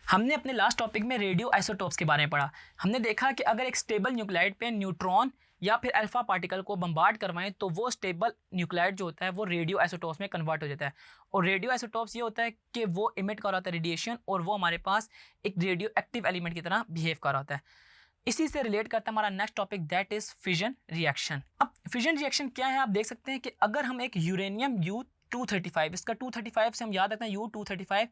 हमने अपने last topic में रेडियो आइसोटोप्स के बारे में पढ़ा। हमने देखा कि अगर एक स्टेबल न्यूक्लाइड पे न्यूट्रॉन या फिर अल्फा पार्टिकल को बम्बार्ड करवाएं तो वो स्टेबल न्यूक्लाइड जो होता है वो रेडियो आइसोटोप्स में कन्वर्ट हो जाता है। और रेडियो आइसोटोप्स ये होता है कि वो इमिट कर रहा होता है रेडिएशन और वो हमारे पास एक रेडियो एक्टिव एलिमेंट की तरह बिहेव कर रहा होता है। इसी से रिलेट करता है हमारा next topic, that is fission reaction. अब फिजन रिएक्शन क्या है, आप देख सकते हैं कि अगर हम एक यूरेनियम U-235, इसका 235 से हम याद रखते हैं U-235,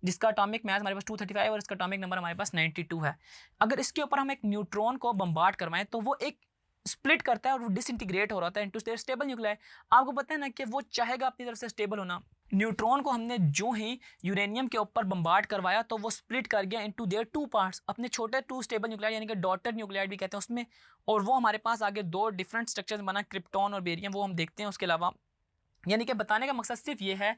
जिसका एटॉमिक मास हमारे पास 235 और इसका एटॉमिक नंबर हमारे पास 92 है। अगर इसके ऊपर हम एक न्यूट्रॉन को बम्बार्ड करवाएं तो वो एक स्प्लिट करता है और वो डिसइंटीग्रेट हो रहा होता है इनटू स्टेबल न्यूक्लियाई। आपको पता है ना कि वो चाहेगा अपनी तरफ से स्टेबल होना। न्यूट्रॉन को हमने जो ही यूरेनियम के ऊपर बम्बार्ड करवाया तो वो स्प्लिट कर गया इनटू देयर टू पार्ट्स, अपने छोटे टू स्टेबल न्यूक्लियाइड यानी कि डॉटेड न्यूक्लियाइड भी कहते हैं उसमें। और वो हमारे पास आगे दो डिफरेंट स्ट्रक्चर्स बना, क्रिप्टॉन और बेरियम, वो हम देखते हैं उसके अलावा। यानी कि बताने का मकसद सिर्फ ये है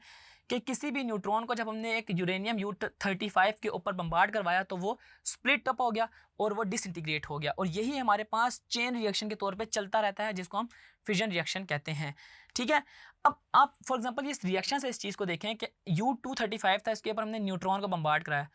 कि किसी भी न्यूट्रॉन को जब हमने एक यूरेनियम U-35 के ऊपर बम्बार्ड करवाया तो वो स्प्लिट अप हो गया और वो डिसइंटीग्रेट हो गया। और यही हमारे पास चेन रिएक्शन के तौर पे चलता रहता है, जिसको हम फिजन रिएक्शन कहते हैं। ठीक है, अब आप फॉर एग्जांपल इस रिएक्शन से इस चीज़ को देखें कि U-235 था, इसके ऊपर हमने न्यूट्रॉन को बम्बार्ड कराया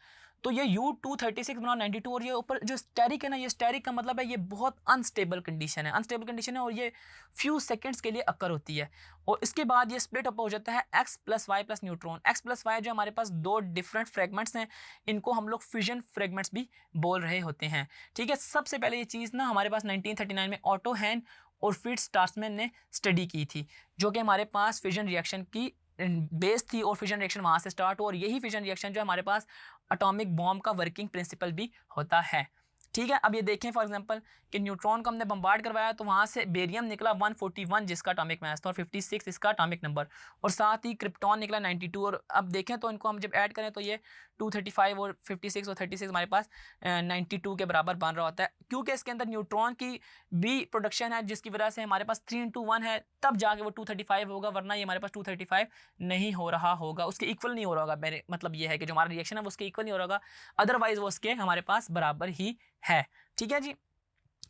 तो ये U-236 बना 92, और ये ऊपर जो स्टेरिक है ना, ये स्टेरिक का मतलब है ये बहुत अनस्टेबल कंडीशन है, और ये फ्यू सेकंड्स के लिए अकर होती है। और इसके बाद ये स्प्लिट अप हो जाता है X plus Y plus neutron. X plus Y जो हमारे पास दो डिफरेंट फ्रेगमेंट्स हैं, इनको हम लोग फिजन फ्रेगमेंट्स भी बोल रहे होते हैं। ठीक है, सबसे पहले ये चीज़ ना हमारे पास 1939 में ऑटो हैन और फिट्स स्ट्रासमैन ने स्टडी की थी, जो कि हमारे पास फिजन रिएक्शन की बेस थी और फिजन रिएक्शन वहाँ से स्टार्ट हो। और यही फिजन रिएक्शन जो हमारे पास एटॉमिक बॉम्ब का वर्किंग प्रिंसिपल भी होता है। ठीक है, अब ये देखें फॉर एग्जांपल कि न्यूट्रॉन को हमने बम्बार्ड करवाया तो वहाँ से बेरियम निकला 141 जिसका एटॉमिक मास था और 56 इसका एटॉमिक नंबर, और साथ ही क्रिप्टॉन निकला 92। और अब देखें तो इनको हम जब ऐड करें तो ये 235 और 56 और 36 हमारे पास 92 के बराबर बन रहा होता है, क्योंकि इसके अंदर न्यूट्रॉन की भी प्रोडक्शन है, जिसकी वजह से हमारे पास 3:1 है, तब जाके वो 235 होगा, वरना ये हमारे पास 235 नहीं हो रहा होगा, उसके इक्वल नहीं हो रहा होगा। मेरे मतलब ये है कि जो हमारा रिएक्शन है वो उसके इक्वल नहीं हो रहा होगा, अदरवाइज वो उसके हमारे पास बराबर ही है। ठीक है जी,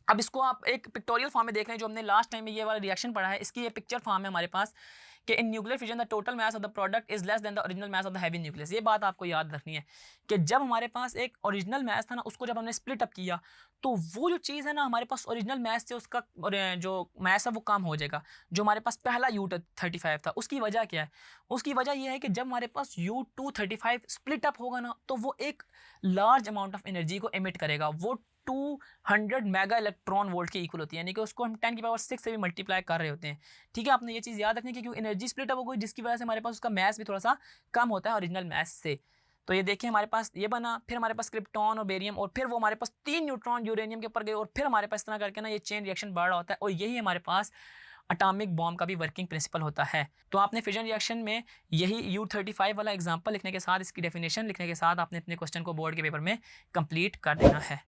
अब इसको आप एक पिक्टोरियल फॉर्म में देख रहे हैं, जो हमने लास्ट टाइम में ये वाला रिएक्शन पढ़ा है, इसकी ये पिक्चर फॉर्म है हमारे पास कि in nuclear fission the total mass of the product is less than the original mass of the heavy nucleus. ये बात आपको याद रखनी है कि जब हमारे पास एक ओरिजिनल मास था ना, उसको जब हमने स्प्लिट अप किया तो वो जो चीज़ है ना हमारे पास ओरिजिनल मास से उसका जो मास है वो कम हो जाएगा। जो हमारे पास पहला U-35 था, उसकी वजह क्या है? उसकी वजह यह है कि जब हमारे पास U-235 स्प्लिट अप होगा ना तो वो एक लार्ज अमाउंट ऑफ एनर्जी को एमिट करेगा। वो 200 मेगा इलेक्ट्रॉन वोल्ट के इक्वल होती है, यानी कि उसको हम 10 की पावर 6 से भी मल्टीप्लाई कर रहे होते हैं। ठीक है, आपने ये चीज़ याद रखनी है क्योंकि एनर्जी स्प्लिट अप हो गई, जिसकी वजह से हमारे पास उसका मास भी थोड़ा सा कम होता है ओरिजिनल मास से। तो ये देखिए हमारे पास ये बना, फिर हमारे पास क्रिप्टॉन और बेरियम, और फिर वो हमारे पास 3 न्यूट्रॉन यूरेनियम के ऊपर गए, और फिर हमारे पास इस तरह करके ना ये चेन रिएक्शन बढ़ रहा होता है, और यही हमारे पास एटॉमिक बॉम्ब का भी वर्किंग प्रिंसिपल होता है। तो आपने फिजन रिएक्शन में यही U-35 वाला एग्जांपल लिखने के साथ, इसकी डेफिनेशन लिखने के साथ आपने अपने क्वेश्चन को बोर्ड के पेपर में कंप्लीट कर देना है।